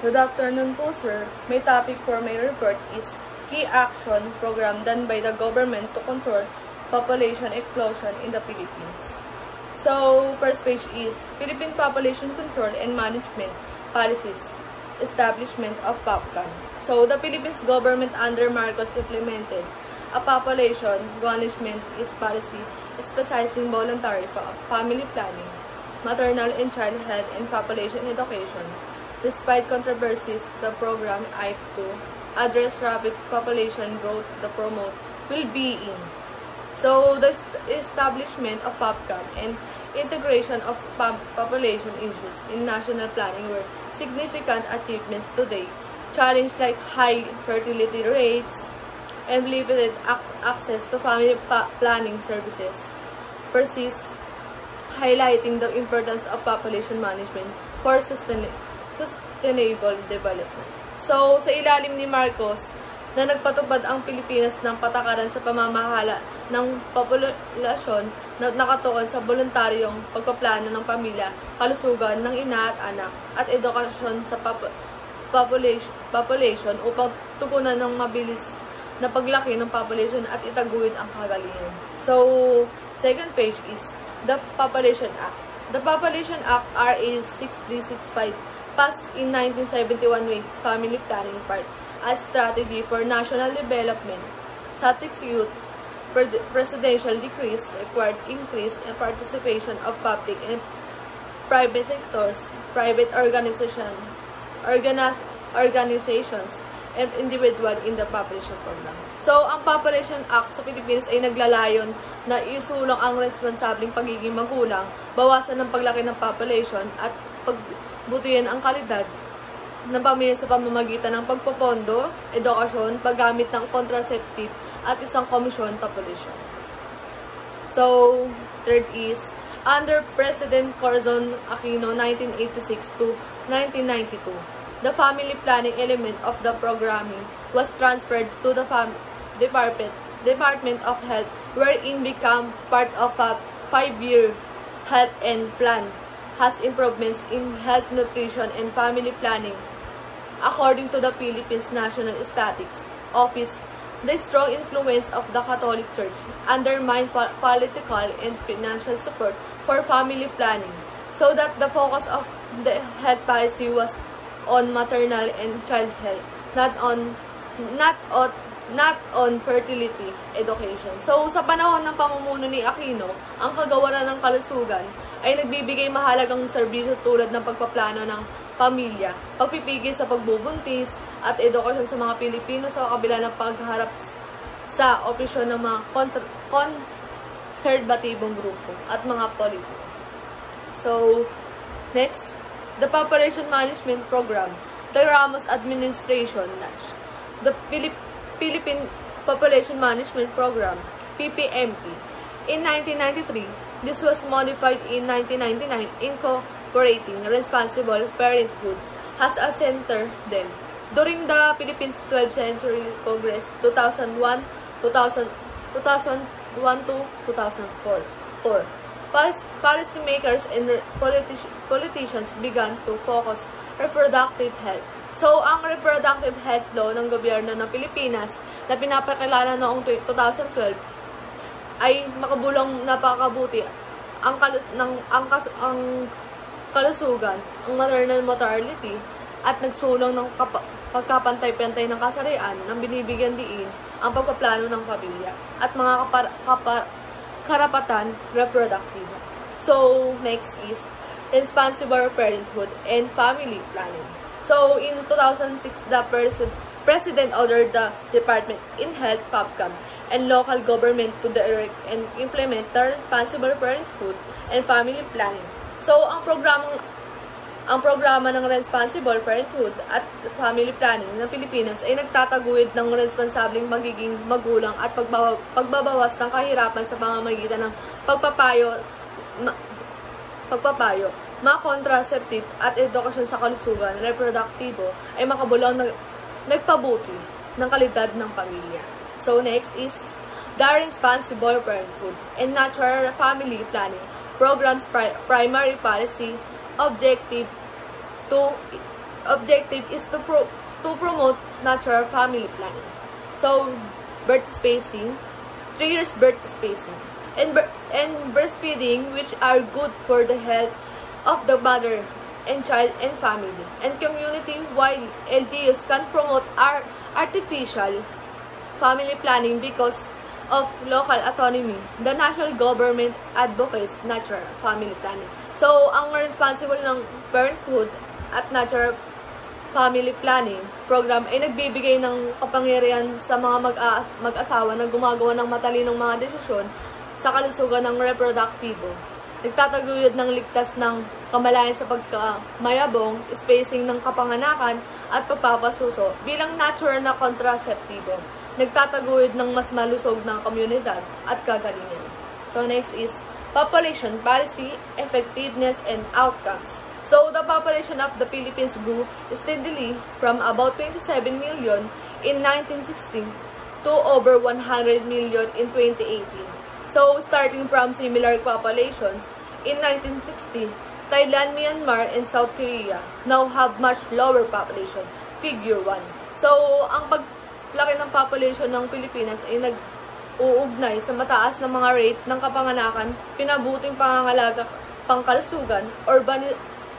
Good afternoon po, sir. My topic for my report is Key Action Program done by the government to control population explosion in the Philippines. So, first page is Philippine Population Control and Management Policies, Establishment of POPCAN. So, the Philippines government under Marcos implemented a population management policy emphasizing voluntary family planning, maternal and child health, and population education. Despite controversies, the program aimed to address rapid population growth to promote well-being. So, the establishment of POPCAN and integration of population issues in national planning were significant achievements today. Challenges like high fertility rates and limited access to family planning services persist, highlighting the importance of population management for sustainable development. So, sa ilalim ni Marcos, na nagpatupad ang Pilipinas ng patakaran sa pamamahala ng populasyon na nakatuon sa voluntaryong pagpaplano ng pamilya, kalusugan ng ina at anak, at edukasyon sa population upang tugunan ng mabilis na paglaki ng population at itaguin ang kagalingan. So, second page is the Population Act. The Population Act RA 6365 passed in 1971 with Family Planning Part as strategy for national development. Subsequent presidential decrees required increase in participation of public and private sectors, private organizations, and individual in the population program. So, ang Population Act sa Pilipinas ay naglalayon na isulong ang responsabling pagiging magulang, bawasan ng paglaki ng population, at pagbutihan ang kalidad ng pamilya sa pamamagitan ng pagpopondo, edukasyon, paggamit ng contraceptive, at isang komisyon population. So, third is, under President Corazon Aquino 1986 to 1992, the family planning element of the programming was transferred to the Department of Health, wherein became part of a 5-year health and plan, has improvements in health, nutrition, and family planning. According to the Philippines National Statistics Office, the strong influence of the Catholic Church undermined political and financial support for family planning, so that the focus of the health policy was on maternal and child health, not on fertility education. So, sa panahon ng pamumuno ni Aquino, ang kagawaran ng kalusugan ay nagbibigay mahalagang serbisyo tulad ng pagpaplano ng pamilya, pagpipigil sa pagbubuntis, at edukasyon sa mga Pilipino sa kabila ng pagharap sa opisyon ng mga konserbatibong grupo at mga politiko. So, next, the Population Management Program, the Ramos Administration launched the Philippine Population Management Program, PPMP. In 1993, this was modified in 1999, incorporating responsible parenthood as a center then. During the Philippines 12th Century Congress 2001 to 2004, policymakers and politicians began to focus reproductive health. So, ang reproductive health law ng gobyerno ng Pilipinas na pinapakilala noong 2012 ay makabulong napakabuti ang kalusugan, ang maternal mortality, at nagsulong ng pagkapantay-pantay ng kasarian ng binibigyan diin ang pagpaplano ng pamilya at mga karapatan reproductive. So, next is responsible parenthood and family planning. So, in 2006, the President ordered the Department in Health, POPCAN, and local government to direct and implement the responsible parenthood and family planning. So, ang programa ng Responsible Parenthood at Family Planning ng Pilipinas ay nagtataguyod ng responsableng magiging magulang at pagbabawas ng kahirapan sa pamamagitan ng pagpapayo, mga contraceptive at edukasyon sa kalusugan, reproduktibo ay makabulong nagpabuti ng kalidad ng pamilya. So, next is the Responsible Parenthood and Natural Family Planning. Programs primary policy objective to objective is to promote natural family planning. So, birth spacing, 3 years birth spacing, and breastfeeding, which are good for the health of the mother and child and family. And community, while LGUs can promote artificial family planning because of local autonomy, the national government advocates natural family planning. So, ang responsible ng Parenthood at Natural Family Planning Program ay nagbibigay ng kapangyarihan sa mga mag-asawa na gumagawa ng matalinong mga desisyon sa kalusugan ng reproduktibo. Nagtataguyod ng ligtas ng kamalayan sa pagkamayabong, spacing ng kapanganakan at pagpapasuso bilang natural na kontraseptibo. Nagtataguyod ng mas malusog na komunidad at kagalingan. So next is population policy, effectiveness, and outcomes. So the population of the Philippines grew steadily from about 27 million in 1916 to over 100 million in 2018. So starting from similar populations, in 1960, Thailand, Myanmar, and South Korea now have much lower population, figure 1. So ang paglaki ng population ng Pilipinas ay nag-uugnay sa mataas na mga rate ng kapanganakan, pinabuting pangangalaga, pangkalusugan,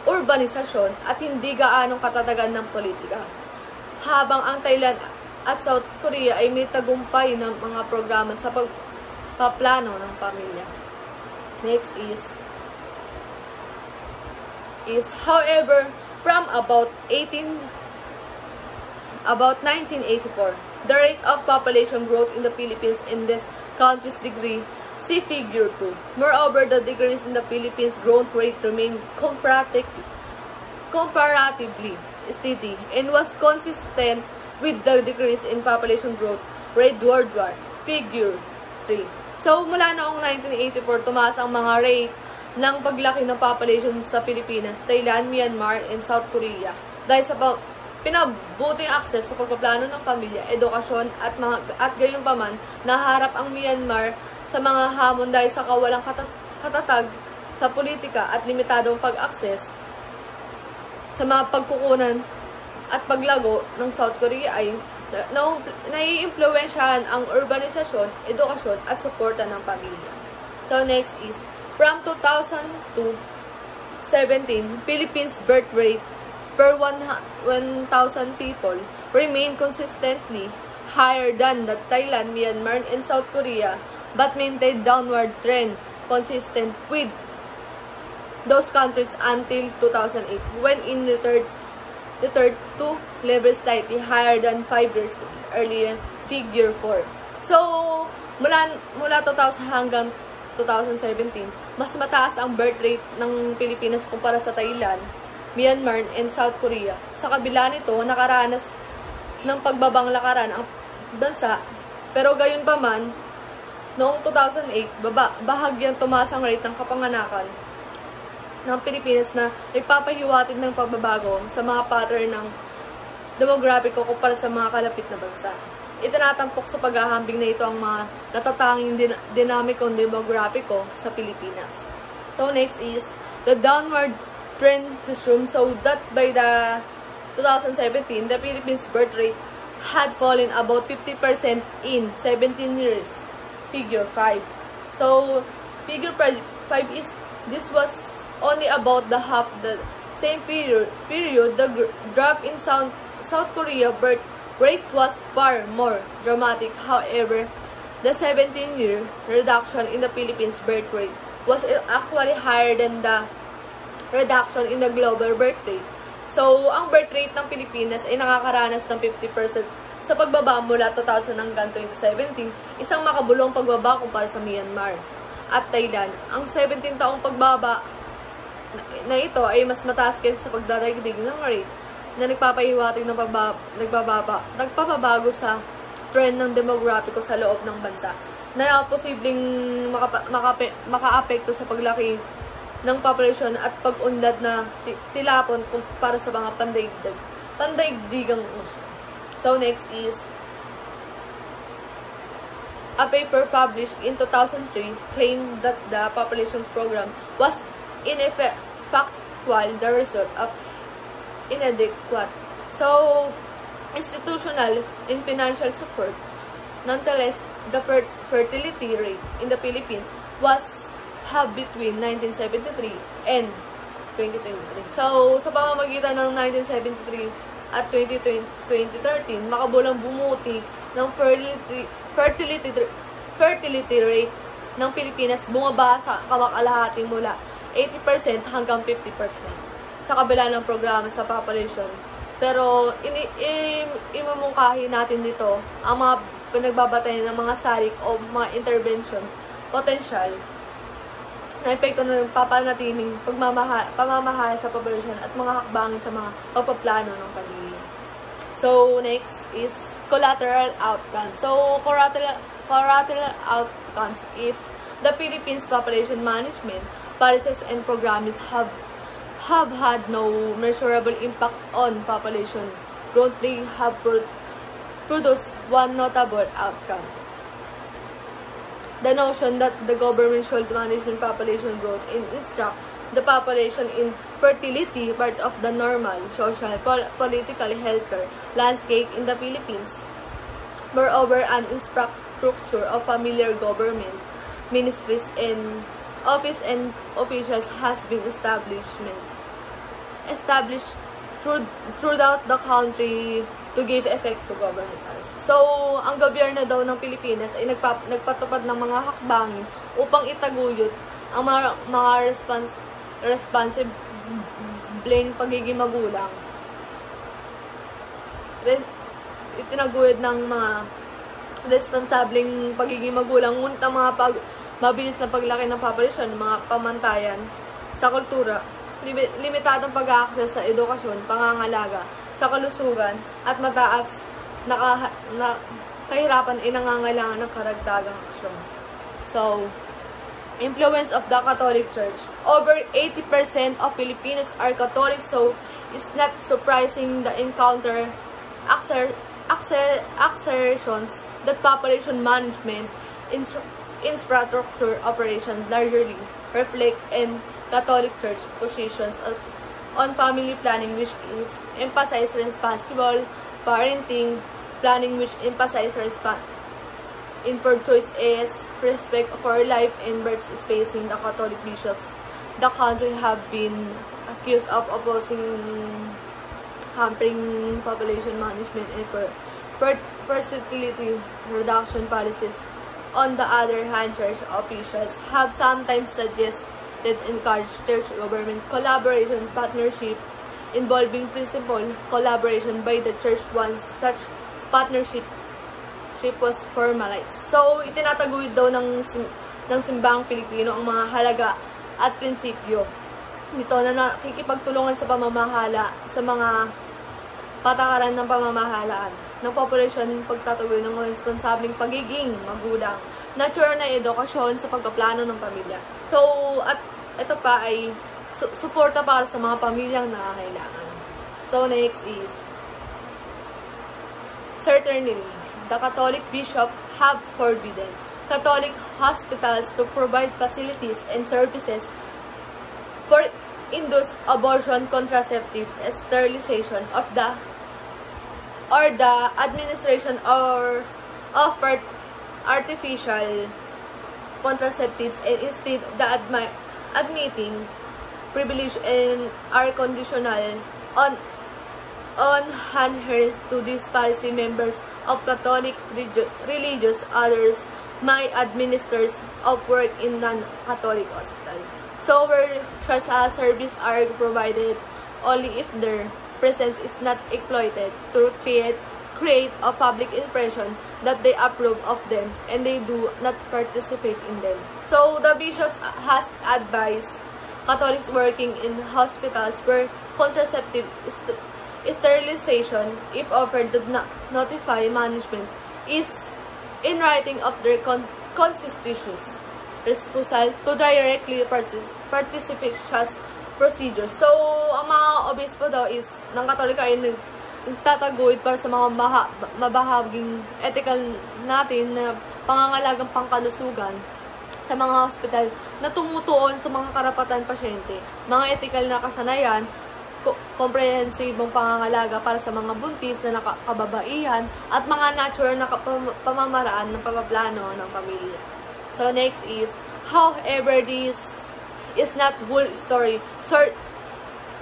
urbanisasyon, at hindi gaanong katatagan ng politika. Habang ang Thailand at South Korea ay may tagumpay ng mga programa sa pagpaplano ng pamilya. Next is however, from about 1984, the rate of population growth in the Philippines in this country's degree, see figure 2. Moreover, the decrease in the Philippines growth rate remained comparatively steady and was consistent with the decrease in population growth rate worldwide, figure 3. So, mula noong 1984, tumaas ang mga rate ng paglaki ng population sa Pilipinas, Thailand, Myanmar, and South Korea dahil sa pinabuting access sa pagpaplano ng pamilya, edukasyon, at gayunpaman, naharap ang Myanmar sa mga hamon dahil sa kawalang katatag sa politika at limitadong pag-access sa mga pagkukunan at paglago ng South Korea ay naiimpluwensyahan ang urbanisasyon, edukasyon, at suporta ng pamilya. So next is, from 2000 to 17, Philippines birth rate per 1,000 people remain consistently higher than the Thailand, Myanmar, and South Korea, but maintained downward trend consistent with those countries until 2008, when in returned to levels slightly higher than 5 years earlier, figure 4. So, mula 2000 hanggang 2017, mas mataas ang birth rate ng Pilipinas kumpara sa Thailand, Myanmar, and South Korea. Sa kabila nito, nakaranas ng pagbabang lakaran ang bansa, pero gayon pa man, noong 2008, bahagyang tumaas ang rate ng kapanganakan ng Pilipinas na nagpapahiwatig ng pagbabago sa mga pattern ng demograpiko kumpara sa mga kalapit na bansa. Itinatampok sa paghahambing na ito ang mga natatanging dinamikong demograpiko sa Pilipinas. So next is, the downward trend resumed so that by the 2017, the Philippines birth rate had fallen about 50% in 17 years, figure 5. So, figure 5 is, this was only about the half the same period the drop in South Korea birth rate was far more dramatic. However, the 17-year reduction in the Philippines birth rate was actually higher than the reduction in the global birth rate. So, ang birth rate ng Pilipinas ay nakakaranas ng 50% sa pagbaba mula 2000 hanggang 2017, isang makabulong pagbaba kumpara sa Myanmar at Thailand. Ang 17 taong pagbaba na ito ay mas mataas kaysa sa pagdadaigdig ng rate na nagpapahiwatig ng nagpapabago sa trend ng demograpiko sa loob ng bansa na posibleng makaapekto sa paglaki ng population at pag-unlad na tilapon para sa mga pandaigdigang uso. So next is a paper published in 2003 claimed that the population program was in effect factual the result of inadequate. So, institutional and financial support. Nonetheless, the fertility rate in the Philippines was have between 1973 and 2023. So, sa pamamagitan ng 1973 at 2013, makabulang bumuti ng fertility rate ng Pilipinas bumaba sa kamakalahating mula 80% hanggang 50% sa kabila ng programa sa population. Pero, imamungkahi natin dito ang mga pinagbabatay ng mga salik o mga intervention potential na epekto ng papanatiling pamamahal sa population at mga hakbangin sa mga pagpaplano ng pamilya. So, next is collateral outcomes. So, collateral outcomes if the Philippines population management policies and programs have had no measurable impact on population growth, they have produced one notable outcome. The notion that the government should manage population growth and instruct the population in fertility part of the normal social, political, healthcare landscape in the Philippines. Moreover, an infrastructure of familiar government, ministries, and office and officials has been established throughout the country to give effect to government policy. So, ang gobyerno daw ng Pilipinas ay nagpatupad ng mga hakbangin upang itaguyod ang mga responsible pagiging magulang. Itinaguyod ng mga responsableng pagiging magulang, ngunit ang mga mabilis na paglaki ng population, mga pamantayan sa kultura, limitadong pag-access sa edukasyon, pangangalaga, sa kalusugan, at mataas na kahirapan ay nangangailangan ng karagdagang aksyon. So, influence of the Catholic Church. Over 80% of Filipinos are Catholic, so it's not surprising the encounter assertions that population management infrastructure operations largely reflect in Catholic Church positions on family planning, which is emphasize responsible parenting, planning which emphasize informed choice is respect for life and birth spacing. The Catholic bishops the country have been accused of opposing hampering population management and fertility reduction policies. On the other hand, church officials have sometimes suggested encourage church-government collaboration partnership involving principal collaboration by the church once such partnership was formalized. So, itinataguyod daw ng simbahang Pilipino ang mga halaga at prinsipyo nito na nakikipagtulungan sa pamamahala sa mga patakaran ng pamamahalaan ng population, pagtataguyod ng responsableng pagiging magulang, natural na edukasyon sa pagpaplano ng pamilya. So, at ito pa ay suporta para sa mga pamilyang nangangailangan. So, next is, certainly, the Catholic bishop have forbidden Catholic hospitals to provide facilities and services for induced abortion, contraceptive, sterilization of the administration of artificial contraceptives, and instead the admitting privilege and are conditional on adherence to this policy. Members of Catholic religious others may administer of work in non-Catholic hospital. So, where such a service are provided only if their presence is not exploited to create a public impression that they approve of them and they do not participate in them. So, the bishops has advised Catholics working in hospitals where contraceptive sterilization, if offered, did not notify management is in writing of their constitutions refusal to directly participate sa procedures. So, ang mga obispo daw is ng Katolika ay nagtataguyod para sa mga mabahaging ethical natin na pangangalagang pangkalusugan sa mga hospital na tumutuon sa mga karapatan pasyente, mga ethical na kasanayan, komprehensibong pangangalaga para sa mga buntis na kababaihan at mga natural na pamamaraan ng pagpaplano ng pamilya. So next is, however, this is not full story.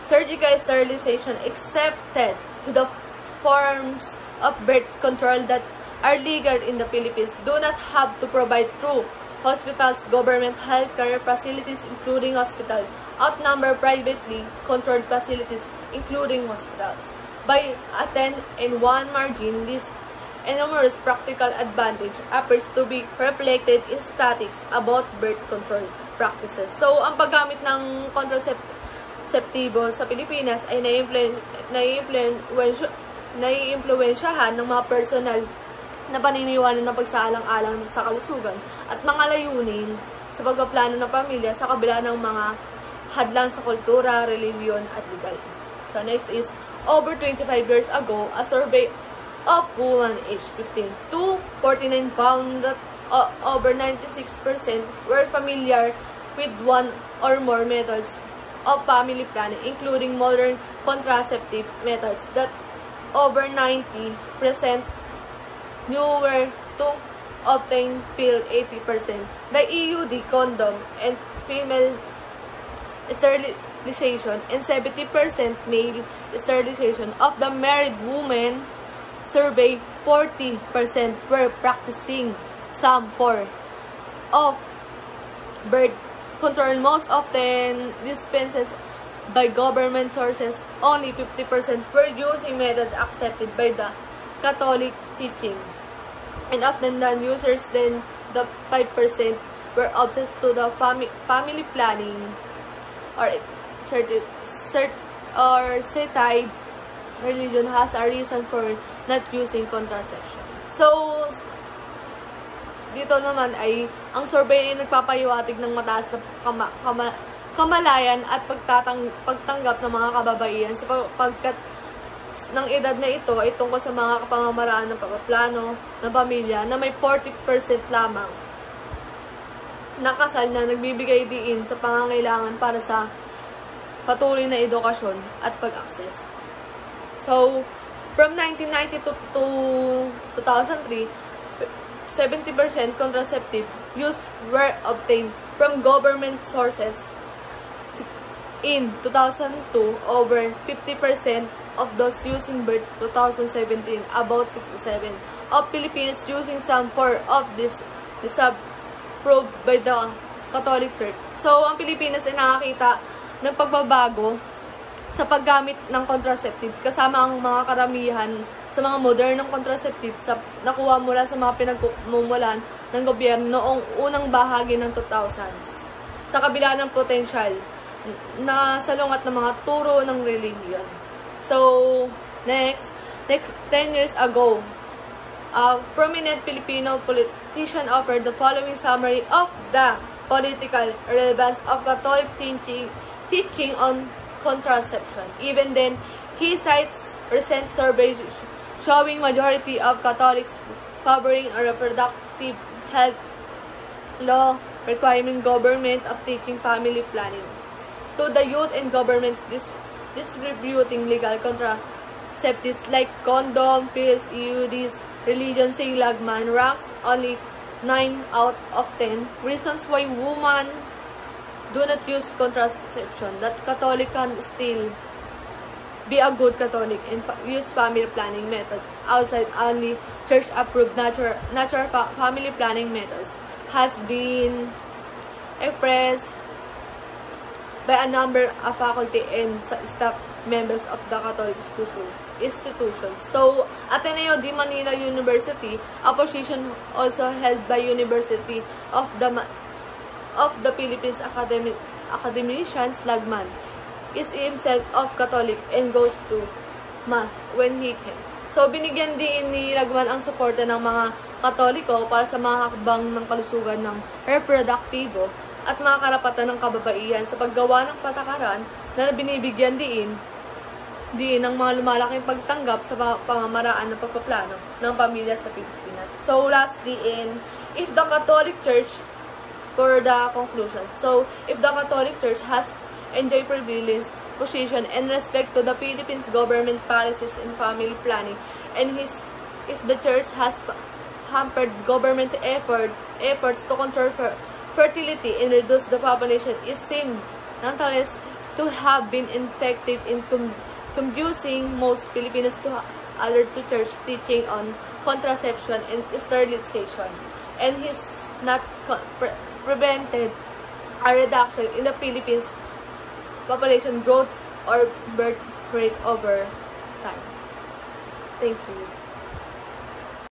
Surgical sterilization excepted to the forms of birth control that are legal in the Philippines do not have to provide through hospitals, government healthcare facilities including hospitals, outnumber privately controlled facilities including hospitals. By a 10-1 margin, this enormous practical advantage appears to be reflected in statistics about birth control practices. So, ang paggamit ng kontraseptibo sa Pilipinas ay naiimpluwensyahan ng mga personal na paniniwala ng pagsaalang-alang sa kalusugan at mga layunin sa pagpaplano ng pamilya sa kabila ng mga hadlang sa kultura, relihiyon at legal. So next is, over 25 years ago, a survey of women aged 15 to 49 found that over 96% were familiar with one or more methods of family planning, including modern contraceptive methods that over 90% newer to obtain pill 80%. The EUD condom and female sterilization and 70% male sterilization of the married women surveyed, 40% were practicing some form of birth control, most often dispenses by government sources. Only 50% were using methods accepted by the Catholic teaching, and often non-users, then the 5% were obsessed to the family planning or certified religion has a reason for not using contraception. So, dito naman ay ang survey ay nagpapahiwatig ng mataas na kamalayan at pagtanggap ng mga kababaihan sapagkat ng edad na ito ay tungkol sa mga pamamaraan ng pagpaplano ng pamilya na may 40% lamang na kasal na nagbibigay diin sa pangangailangan para sa patuloy na edukasyon at pag-access. So, from 1992 to 2003, 70% contraceptive use were obtained from government sources. In 2002, over 50% of those using birth 2017, about 67 of Filipinos using some form of this approved by the Catholic Church. So, ang Pilipinas ay nakakita ng pagbabago sa paggamit ng contraceptive kasama ang mga karamihan sa mga modernong contraceptive nakuha mula sa mga pinagmumulan ng gobyerno noong unang bahagi ng 2000s sa kabila ng potensyal na salungat ng mga turo ng relihiyon. So, next 10 years ago, a prominent Filipino politician offered the following summary of the political relevance of Catholic teaching on contraception. Even then, he cites recent surveys showing majority of Catholics favoring a reproductive health law requiring government of teaching family planning to the youth and government distributing legal contraceptives like condom, pills, EUDs. Religion, say Lagman, ranks only 9 out of 10 reasons why women do not use contraception. That Catholic can still be a good Catholic and use family planning methods outside only church-approved natural family planning methods has been expressed by a number of faculty and staff members of the Catholic institutions. So, Ateneo de Manila University, a position also held by University of the Philippines academicians Lagman, is himself of Catholic and goes to Mass when he can. So, binigyan din ni Lagman ang suporta ng mga Katoliko para sa mga hakbang ng kalusugan ng reproduktibo at mga karapatan ng kababaihan sa paggawa ng patakaran na binibigyan din ng mga lumalaking pagtanggap sa pamamaraan ng pagpaplano ng pamilya sa Pilipinas. So, lastly, if the Catholic Church, for the conclusion, so, if the Catholic Church has enjoyed privilege position and respect to the Philippines government policies in family planning, and if the church has hampered government efforts to control fertility and reduce the population, is seen nonetheless to have been effective in convincing most Filipinos to adhere to church teaching on contraception and sterilization, and has not prevented a reduction in the Philippines population growth or birth rate over time. Thank you.